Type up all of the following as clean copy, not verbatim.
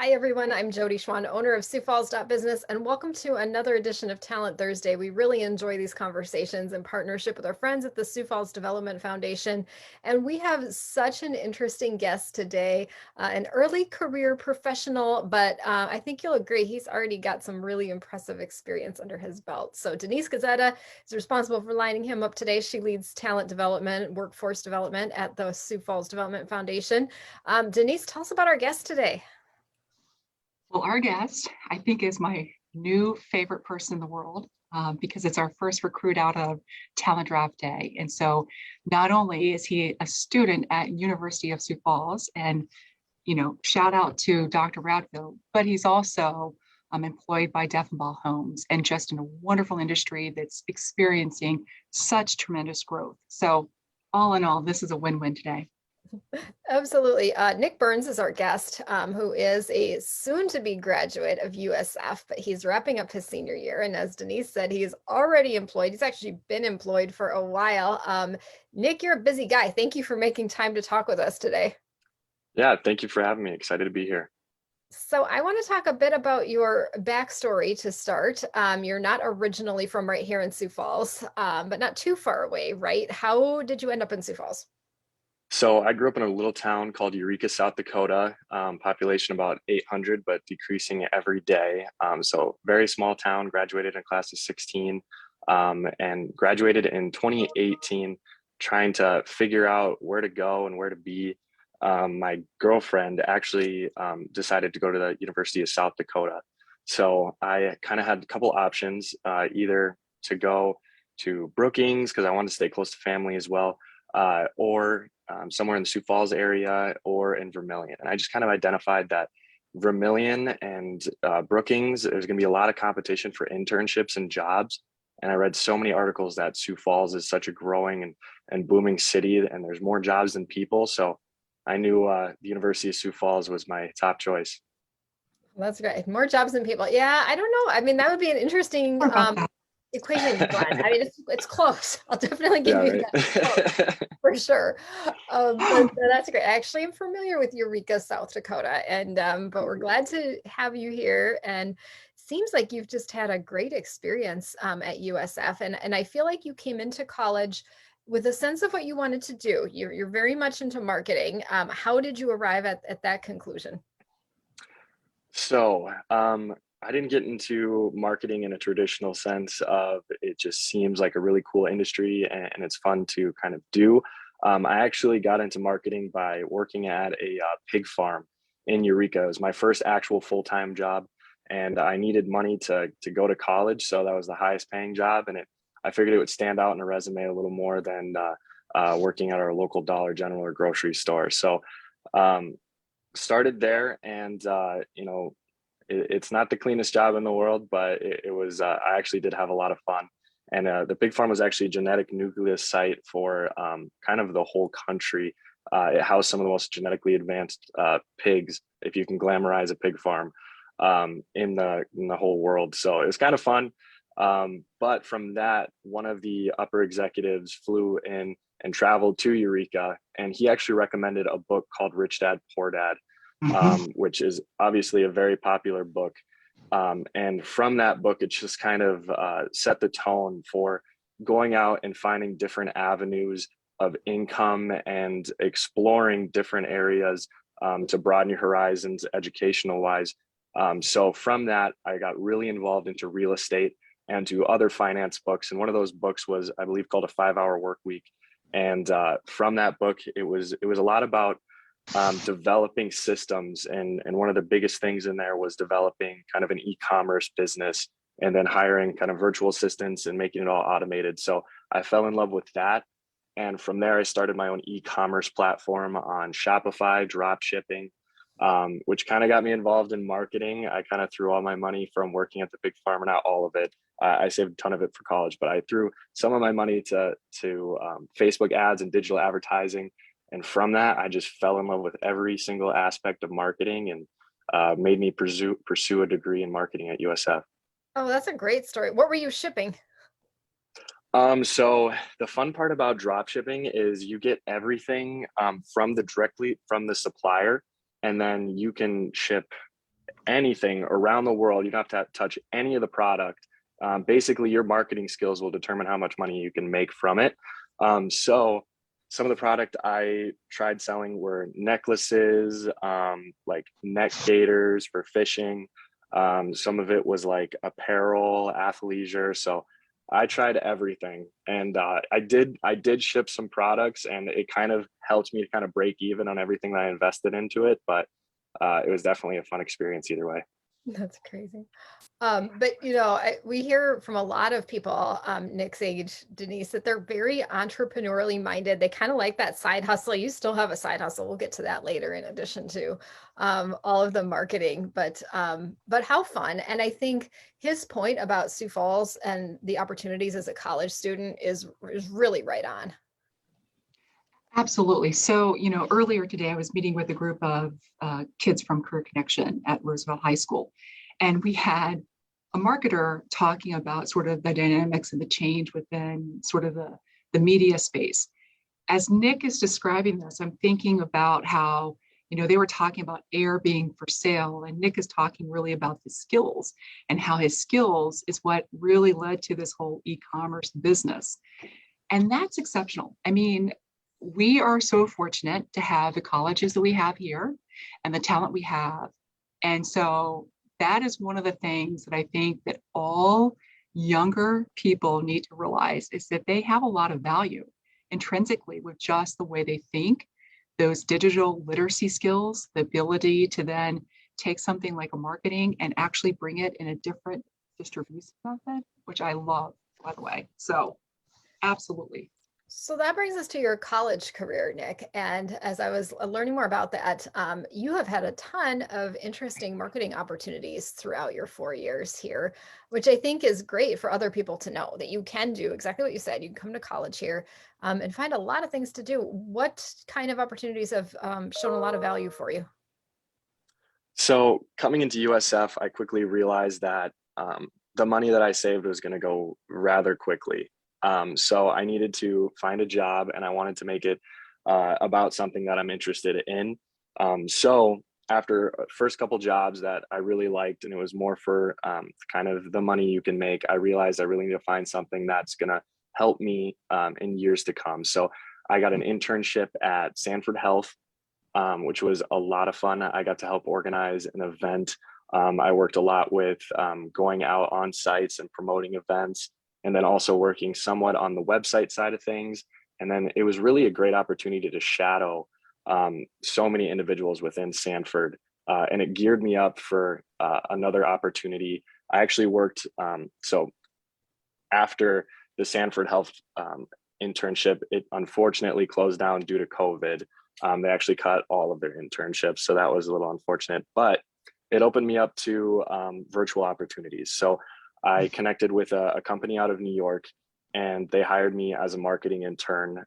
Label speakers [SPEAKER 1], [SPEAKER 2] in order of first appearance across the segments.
[SPEAKER 1] Hi, everyone. I'm Jody Schwan, owner of Sioux Falls Business, and welcome to another edition of Talent Thursday. We really enjoy these conversations in partnership with our friends at the Sioux Falls Development Foundation. And we have such an interesting guest today, an early career professional, but I think you'll agree he's already got some really impressive experience under his belt. So Denise Gazzetta is responsible for lining him up today. She leads talent development, workforce development at the Sioux Falls Development Foundation. Denise, tell us about our guest today.
[SPEAKER 2] Well, our guest, I think, is my new favorite person in the world because it's our first recruit out of Talent Draft Day. And so not only is he a student at University of Sioux Falls, and, shout out to Dr. Radfield, but he's also employed by Deffenbaugh Homes and just in a wonderful industry that's experiencing such tremendous growth. So all in all, this is a win-win today.
[SPEAKER 1] Absolutely. Nick Burns is our guest, who is a soon-to-be graduate of USF, but he's wrapping up his senior year. And as Denise said, he's already employed. He's actually been employed for a while. Nick, you're a busy guy. Thank you for making time to talk with us today.
[SPEAKER 3] Yeah, thank you for having me. Excited to be here.
[SPEAKER 1] So I want to talk a bit about your backstory to start. You're not originally from right here in Sioux Falls, but not too far away, right? How did you end up in Sioux Falls?
[SPEAKER 3] So I grew up in a little town called Eureka, South Dakota, population about 800, but decreasing every day. So very small town, graduated in a class of 16, and graduated in 2018, trying to figure out where to go and where to be. My girlfriend actually decided to go to the University of South Dakota. So I kind of had a couple options, either to go to Brookings because I wanted to stay close to family as well, or somewhere in the Sioux Falls area or in Vermilion. And I just kind of identified that Vermilion and Brookings, there's going to be a lot of competition for internships and jobs. And I read so many articles that Sioux Falls is such a growing and booming city, and there's more jobs than people. So I knew the University of Sioux Falls was my top choice.
[SPEAKER 1] That's great. More jobs than people. Yeah, I don't know. I mean, that would be an interesting
[SPEAKER 2] What about that?
[SPEAKER 1] equation to blend. I mean, it's close. I'll definitely
[SPEAKER 3] Yeah,
[SPEAKER 1] give you
[SPEAKER 3] right.
[SPEAKER 1] that. It's close, for sure. But that's great. Actually, I'm familiar with Eureka, South Dakota, and but we're glad to have you here. And seems like you've just had a great experience at USF, and I feel like you came into college with a sense of what you wanted to do. You're very much into marketing. How did you arrive at that conclusion?
[SPEAKER 3] So, I didn't get into marketing in a traditional sense of it just seems like a really cool industry and it's fun to kind of do. I actually got into marketing by working at a pig farm in Eureka. It was my first actual full-time job, and I needed money to go to college, so that was the highest paying job, and I figured it would stand out in a resume a little more than working at our local Dollar General or grocery store. So um, started there, and it's not the cleanest job in the world, but it was I actually did have a lot of fun. And the pig farm was actually a genetic nucleus site for kind of the whole country. It housed some of the most genetically advanced pigs, if you can glamorize a pig farm, in the whole world. So it was kind of fun. But from that, one of the upper executives flew in and traveled to Eureka, and he actually recommended a book called Rich Dad Poor Dad, which is obviously a very popular book. And from that book, it just kind of set the tone for going out and finding different avenues of income and exploring different areas to broaden your horizons educational wise. So from that, I got really involved into real estate and to other finance books. And one of those books was, I believe, called A 5-Hour Work Week. And from that book, it was a lot about developing systems, and one of the biggest things in there was developing kind of an e-commerce business and then hiring kind of virtual assistants and making it all automated. So I fell in love with that, and from there I started my own e-commerce platform on Shopify, drop shipping, which kind of got me involved in marketing. I kind of threw all my money from working at the big farm, not all of it. I saved a ton of it for college, but I threw some of my money to Facebook ads and digital advertising. And from that, I just fell in love with every single aspect of marketing, and made me pursue a degree in marketing at USF.
[SPEAKER 1] Oh, that's a great story. What were you shipping?
[SPEAKER 3] So the fun part about drop shipping is you get everything directly from the supplier, and then you can ship anything around the world. You don't have to touch any of the product. Basically, your marketing skills will determine how much money you can make from it. So some of the product I tried selling were necklaces, like neck gaiters for fishing. Some of it was like apparel, athleisure. So I tried everything, and I did ship some products, and it kind of helped me to kind of break even on everything that I invested into it. But it was definitely a fun experience either way.
[SPEAKER 1] That's crazy. But you know, we hear from a lot of people, Nick's age, Denise, that they're very entrepreneurially minded. They kind of like that side hustle. You still have a side hustle. We'll get to that later, in addition to all of the marketing. But how fun! And I think his point about Sioux Falls and the opportunities as a college student is really right on.
[SPEAKER 2] Absolutely. So, earlier today I was meeting with a group of kids from Career Connection at Roosevelt High School, and we had a marketer talking about sort of the dynamics and the change within sort of the media space. As Nick is describing this, I'm thinking about how, they were talking about air being for sale, and Nick is talking really about his skills and how his skills is what really led to this whole e-commerce business. And that's exceptional. I mean, we are so fortunate to have the colleges that we have here and the talent we have. And so that is one of the things that I think that all younger people need to realize, is that they have a lot of value intrinsically with just the way they think, those digital literacy skills, the ability to then take something like a marketing and actually bring it in a different distribution method, which I love, by the way. So absolutely.
[SPEAKER 1] So that brings us to your college career, Nick. And as I was learning more about that, you have had a ton of interesting marketing opportunities throughout your 4 years here, which I think is great for other people to know that you can do exactly what you said. You can come to college here and find a lot of things to do. What kind of opportunities have shown a lot of value for you?
[SPEAKER 3] So coming into USF, I quickly realized that the money that I saved was going to go rather quickly. So I needed to find a job, and I wanted to make it about something that I'm interested in. So after first couple jobs that I really liked, and it was more for kind of the money you can make, I realized I really need to find something that's going to help me in years to come. So I got an internship at Sanford Health, which was a lot of fun. I got to help organize an event. I worked a lot with going out on sites and promoting events, and then also working somewhat on the website side of things. And then it was really a great opportunity to shadow so many individuals within Sanford, and it geared me up for another opportunity. I actually worked, so after the Sanford Health internship, it unfortunately closed down due to COVID. They actually cut all of their internships, so that was a little unfortunate, but it opened me up to virtual opportunities. So I connected with a company out of New York, and they hired me as a marketing intern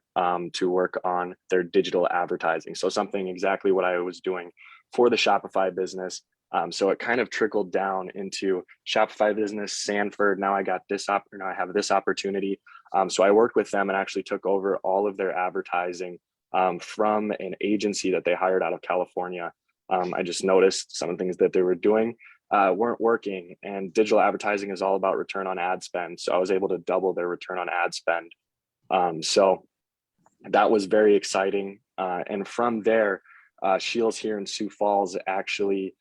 [SPEAKER 3] to work on their digital advertising. So something exactly what I was doing for the Shopify business. So it kind of trickled down into Shopify business, Sanford. Now I got this now I have this opportunity. So I worked with them and actually took over all of their advertising from an agency that they hired out of California. I just noticed some of the things that they were doing weren't working, and digital advertising is all about return on ad spend. So I was able to double their return on ad spend. So that was very exciting. And from there, Shields here in Sioux Falls, actually,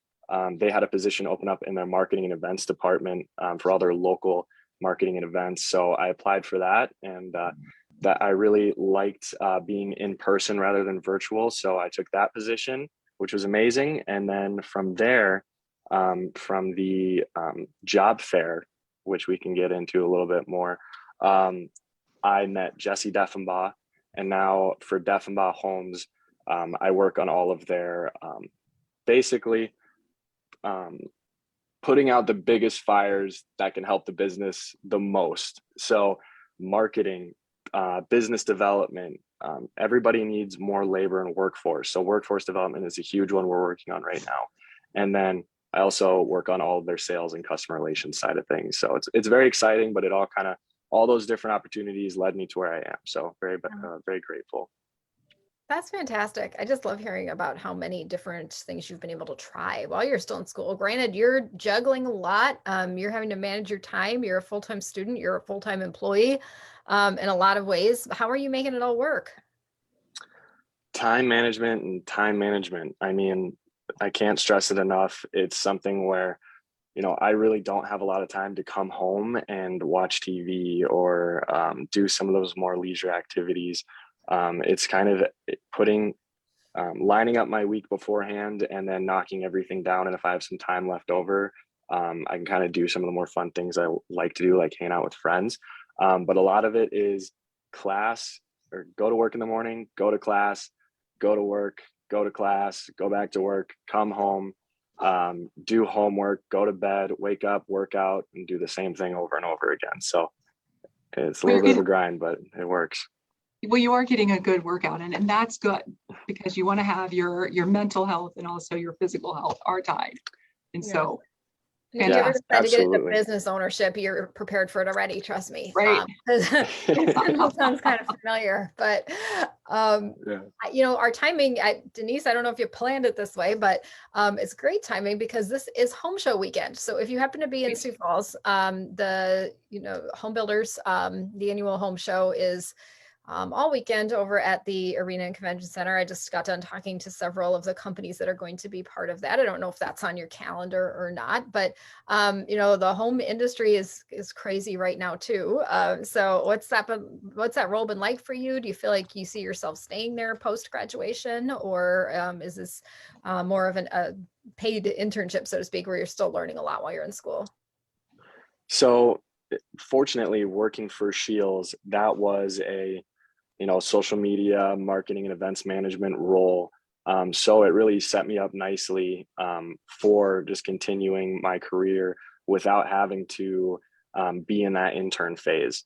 [SPEAKER 3] they had a position open up in their marketing and events department for all their local marketing and events. So I applied for that, and that I really liked being in person rather than virtual. So I took that position, which was amazing. And then from there, from the job fair, which we can get into a little bit more, I met Jesse Deffenbaugh, and now for Deffenbaugh Homes, I work on all of their basically putting out the biggest fires that can help the business the most. So marketing, business development, everybody needs more labor and workforce. So workforce development is a huge one we're working on right now. And then I also work on all of their sales and customer relations side of things. So it's very exciting, but it all those different opportunities led me to where I am. So very grateful.
[SPEAKER 1] That's fantastic. I just love hearing about how many different things you've been able to try while you're still in school. Granted, you're juggling a lot. You're having to manage your time. You're a full-time student. You're a full-time employee, in a lot of ways. How are you making it all work?
[SPEAKER 3] Time management and time management. I mean, I can't stress it enough. It's something where, I really don't have a lot of time to come home and watch TV or do some of those more leisure activities. It's kind of putting, lining up my week beforehand and then knocking everything down. And if I have some time left over, I can kind of do some of the more fun things I like to do, like hang out with friends. But a lot of it is class or go to work in the morning, go to class, go to work, go to class, go back to work, come home, do homework, go to bed, wake up, work out, and do the same thing over and over again. So it's a
[SPEAKER 2] Well,
[SPEAKER 3] little
[SPEAKER 2] you're
[SPEAKER 3] bit of a
[SPEAKER 2] getting,
[SPEAKER 3] grind, but it works.
[SPEAKER 2] well, you are getting a good workout and that's good because you want to have your mental health and also your physical health are tied. And
[SPEAKER 1] Yeah.
[SPEAKER 2] so
[SPEAKER 1] And if you ever
[SPEAKER 2] fantastic,
[SPEAKER 1] decide to get into
[SPEAKER 3] Absolutely.
[SPEAKER 1] business ownership, you're prepared for it already, trust me.
[SPEAKER 2] right?
[SPEAKER 1] 'Cause it all sounds kind of familiar, but
[SPEAKER 3] Yeah.
[SPEAKER 1] our timing, Denise, I don't know if you planned it this way, but it's great timing because this is home show weekend. So if you happen to be in Sioux Falls, the home builders, the annual home show is all weekend over at the Arena and Convention Center. I just got done talking to several of the companies that are going to be part of that. I don't know if that's on your calendar or not, but the home industry is crazy right now too. So what's that role been like for you? Do you feel like you see yourself staying there post graduation, or is this more of a paid internship, so to speak, where you're still learning a lot while you're in school?
[SPEAKER 3] So fortunately, working for Shields, that was a social media marketing and events management role. So it really set me up nicely for just continuing my career without having to be in that intern phase.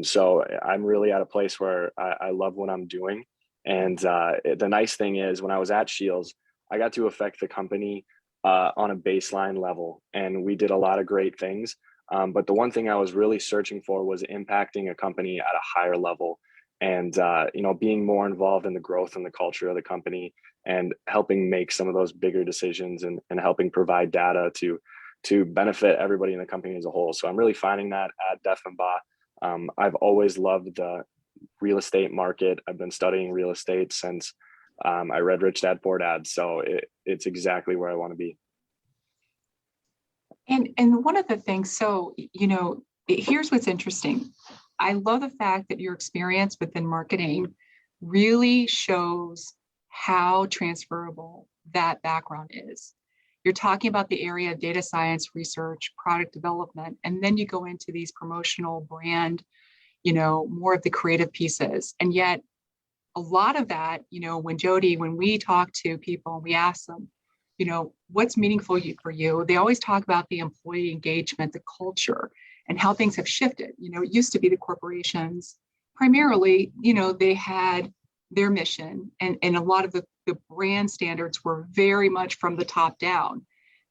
[SPEAKER 3] So I'm really at a place where I love what I'm doing. And the nice thing is, when I was at Shields, I got to affect the company on a baseline level, and we did a lot of great things. But the one thing I was really searching for was impacting a company at a higher level and being more involved in the growth and the culture of the company and helping make some of those bigger decisions and helping provide data to benefit everybody in the company as a whole. So I'm really finding that at Deffenbaugh. I've always loved the real estate market. I've been studying real estate since I read Rich Dad Poor Dad. So it's exactly where I want to be.
[SPEAKER 2] And one of the things, so here's what's interesting. I love the fact that your experience within marketing really shows how transferable that background is. You're talking about the area of data science, research, product development, and then you go into these promotional brand, more of the creative pieces. And yet a lot of that, when we talk to people and we ask them, what's meaningful for you, they always talk about the employee engagement, the culture, and how things have shifted. It used to be the corporations primarily, they had their mission and a lot of the brand standards were very much from the top down.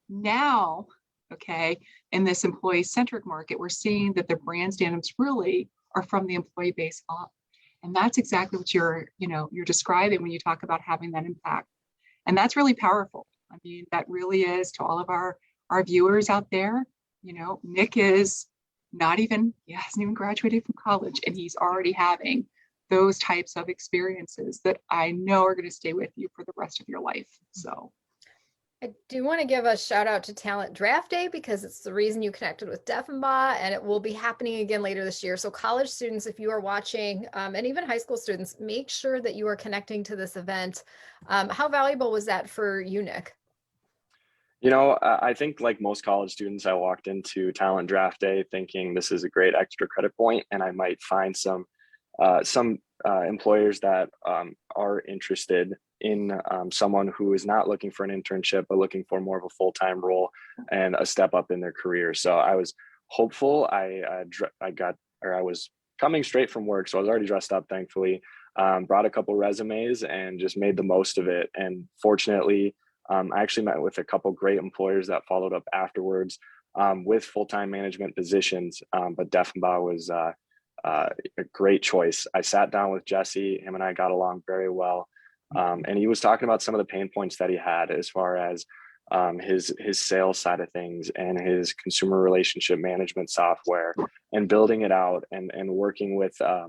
[SPEAKER 2] Now, okay, in this employee centric market, we're seeing that the brand standards really are from the employee base up. And that's exactly what you're describing when you talk about having that impact. And that's really powerful. I mean, that really is, to all of our viewers out there, Nick is he hasn't even graduated from college, and he's already having those types of experiences that I know are going to stay with you for the rest of your life. So
[SPEAKER 1] I do want to give a shout out to Talent Draft Day because it's the reason you connected with Deffenbaugh, and it will be happening again later this year. So college students, if you are watching, and even high school students, make sure that you are connecting to this event. How valuable was that for you, Nick?
[SPEAKER 3] I think like most college students, I walked into Talent Draft Day thinking this is a great extra credit point, and I might find some employers that are interested in someone who is not looking for an internship, but looking for more of a full-time role and a step up in their career. So I was hopeful. I was coming straight from work, so I was already dressed up, thankfully. Brought a couple resumes and just made the most of it. And fortunately, I actually met with a couple great employers that followed up afterwards with full-time management positions. But Deffenbaugh was a great choice. I sat down with Jesse. Him and I got along very well. And he was talking about some of the pain points that he had as far as his sales side of things and his consumer relationship management software, and building it out, and working with a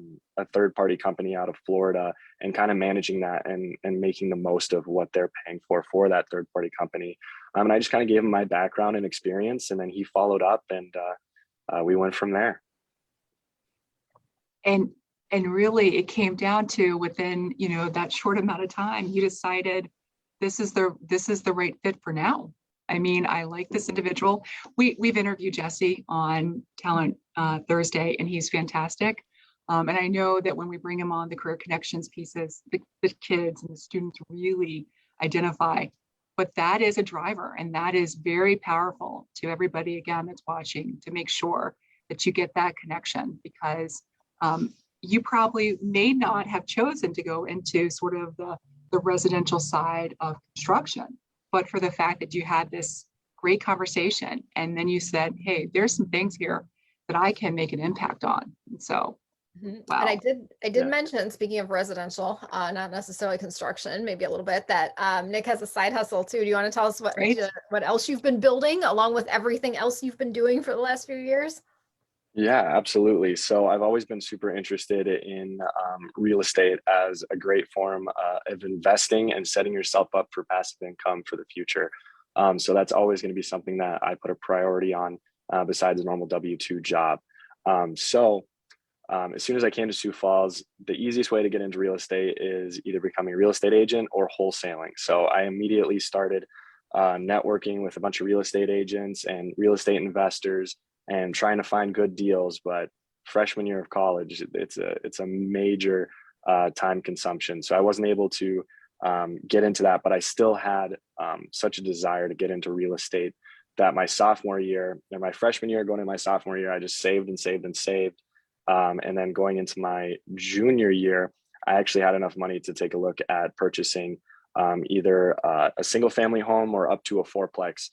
[SPEAKER 3] third party company out of Florida, and kind of managing that, and making the most of what they're paying for that third party company. And I just kind of gave him my background and experience, and then he followed up, and we went from there.
[SPEAKER 2] And really it came down to, within, that short amount of time, you decided this is the right fit for now. I mean, I like this individual. We've interviewed Jesse on Talent Thursday, and he's fantastic. And I know that when we bring him on the career connections pieces, the kids and the students really identify. But that is a driver, and that is very powerful to everybody, again, that's watching, to make sure that you get that connection, because you probably may not have chosen to go into sort of the residential side of construction, but for the fact that you had this great conversation, and then you said, hey, there's some things here that I can make an impact on. And so, wow.
[SPEAKER 1] And I did mention, speaking of residential, not necessarily construction, maybe a little bit, that Nick has a side hustle too. Do you want to tell us what else you've been building along with everything else you've been doing for the last few years?
[SPEAKER 3] Yeah, absolutely. So I've always been super interested in real estate as a great form of investing and setting yourself up for passive income for the future. So that's always going to be something that I put a priority on, besides a normal W-2 job. As soon as I came to Sioux Falls, the easiest way to get into real estate is either becoming a real estate agent or wholesaling. So I immediately started networking with a bunch of real estate agents and real estate investors, and trying to find good deals. But freshman year of college, it's a major time consumption. So I wasn't able to get into that, but I still had such a desire to get into real estate that my sophomore year, or my freshman year going into my sophomore year, I just saved and saved and saved. And then going into my junior year, I actually had enough money to take a look at purchasing either a single family home or up to a fourplex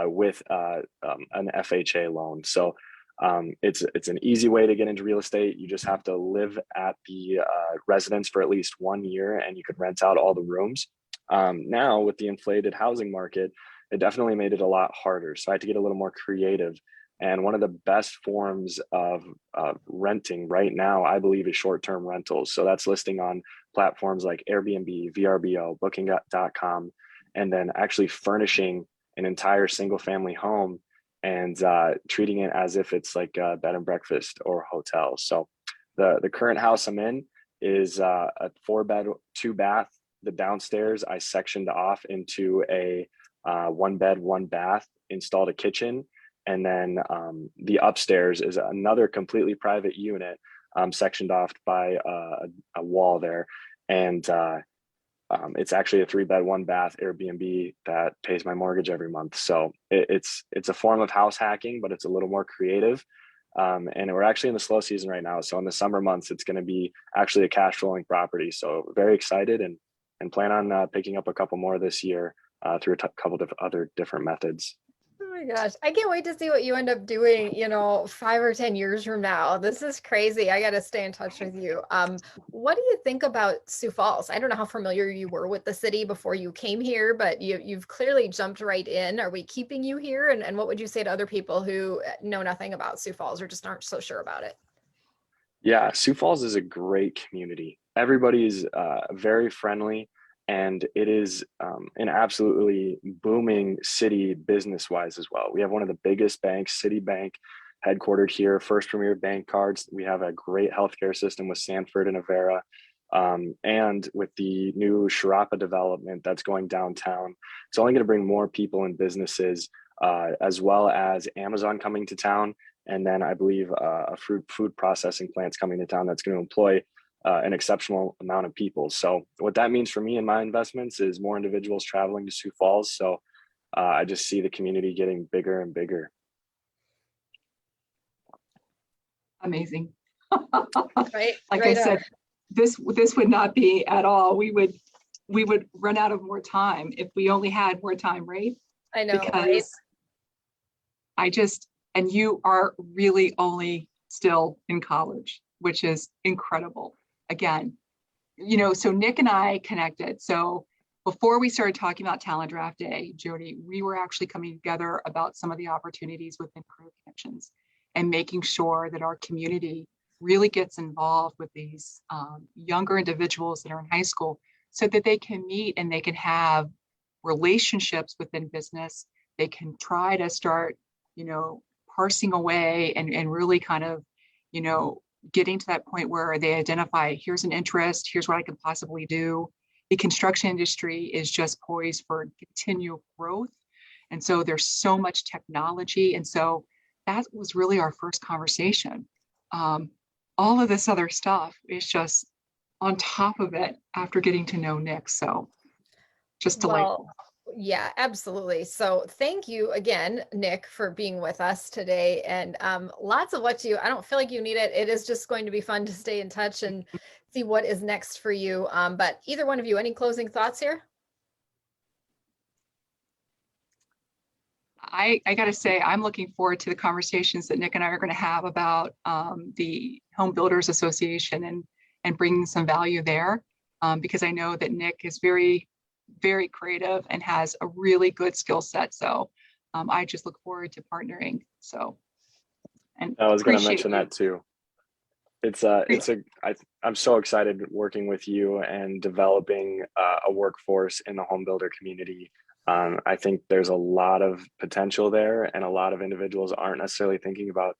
[SPEAKER 3] with an FHA loan. So it's an easy way to get into real estate. You just have to live at the residence for at least 1 year, and you could rent out all the rooms. Now with the inflated housing market, it definitely made it a lot harder. So I had to get a little more creative. And one of the best forms of renting right now, I believe, is short-term rentals. So that's listing on platforms like Airbnb, VRBO, Booking.com, and then actually furnishing an entire single family home and treating it as if it's like a bed and breakfast or a hotel. So the current house I'm in is a 4-bed, 2-bath. The downstairs I sectioned off into a 1-bed, 1-bath, installed a kitchen. And then the upstairs is another completely private unit, sectioned off by a wall there. And it's actually a 3-bed, 1-bath Airbnb that pays my mortgage every month. So it's a form of house hacking, but it's a little more creative. And we're actually in the slow season right now. So in the summer months, it's going to be actually a cash flowing property. So very excited, and plan on picking up a couple more this year through a couple of other different methods.
[SPEAKER 1] Oh my gosh, I can't wait to see what you end up doing, 5 or 10 years from now. This is crazy. I got to stay in touch with you. What do you think about Sioux Falls? I don't know how familiar you were with the city before you came here, but you've clearly jumped right in. Are we keeping you here? And what would you say to other people who know nothing about Sioux Falls or just aren't so sure about it?
[SPEAKER 3] Yeah, Sioux Falls is a great community. Everybody's very friendly. And it is an absolutely booming city business-wise as well. We have one of the biggest banks, Citibank, headquartered here, First Premier Bank cards. We have a great healthcare system with Sanford and Avera. And with the new Sharapa development that's going downtown, it's only going to bring more people and businesses, as well as Amazon coming to town. And then I believe a food processing plant's coming to town that's going to employ an exceptional amount of people. So what that means for me and my investments is more individuals traveling to Sioux Falls. So I just see the community getting bigger and bigger.
[SPEAKER 2] Amazing.
[SPEAKER 1] Right.
[SPEAKER 2] Like
[SPEAKER 1] right
[SPEAKER 2] I said, this would not be at all. We would run out of more time if we only had more time, right?
[SPEAKER 1] I know.
[SPEAKER 2] Because and you are really only still in college, which is incredible. Again, so Nick and I connected. So before we started talking about Talent Draft Day, Jody, we were actually coming together about some of the opportunities within Career Connections and making sure that our community really gets involved with these younger individuals that are in high school so that they can meet and they can have relationships within business. They can try to start, parsing away and really kind of, getting to that point where they identify, here's an interest, here's what I can possibly do. The construction industry is just poised for continual growth. And so there's so much technology. And so that was really our first conversation. All of this other stuff is just on top of it after getting to know Nick. So just delightful.
[SPEAKER 1] Well, yeah, absolutely. So thank you again, Nick, for being with us today. And lots of I don't feel like you need it. It is just going to be fun to stay in touch and see what is next for you. But either one of you, any closing thoughts here?
[SPEAKER 2] I got to say, I'm looking forward to the conversations that Nick and I are going to have about the Home Builders Association and bringing some value there, because I know that Nick is very, very creative and has a really good skill set. So I just look forward to partnering. So, and
[SPEAKER 3] I was going to mention that too. I'm so excited working with you and developing a workforce in the home builder community. I think there's a lot of potential there, and a lot of individuals aren't necessarily thinking about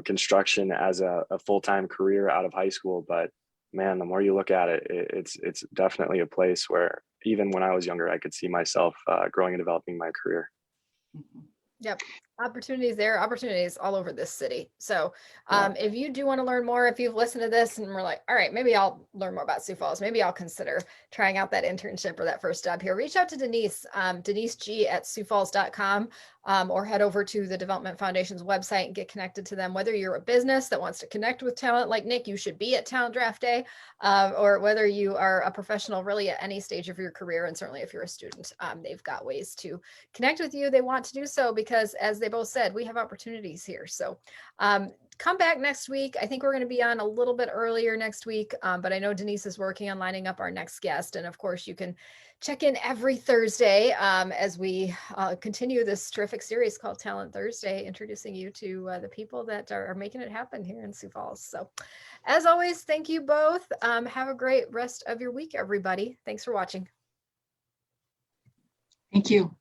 [SPEAKER 3] construction as a full-time career out of high school. But man, the more you look at it, it's definitely a place where even when I was younger, I could see myself growing and developing my career.
[SPEAKER 1] Yep. Opportunities there, opportunities all over this city. So
[SPEAKER 3] Yeah.
[SPEAKER 1] if you do want to learn more, if you've listened to this and we're like, all right, maybe I'll learn more about Sioux Falls. Maybe I'll consider trying out that internship or that first job here. Reach out to Denise, Denise G at siouxfalls.com, or head over to the Development Foundation's website and get connected to them. Whether you're a business that wants to connect with talent like Nick, you should be at Talent Draft Day, or whether you are a professional really at any stage of your career. And certainly if you're a student, they've got ways to connect with you. They want to do so because, as they both said, we have opportunities here. So come back next week. I think we're going to be on a little bit earlier next week, but I know Denise is working on lining up our next guest. And of course, you can check in every Thursday as we continue this terrific series called Talent Thursday, introducing you to the people that are making it happen here in Sioux Falls. So as always, thank you both. Have a great rest of your week, everybody. Thanks for watching.
[SPEAKER 2] Thank you.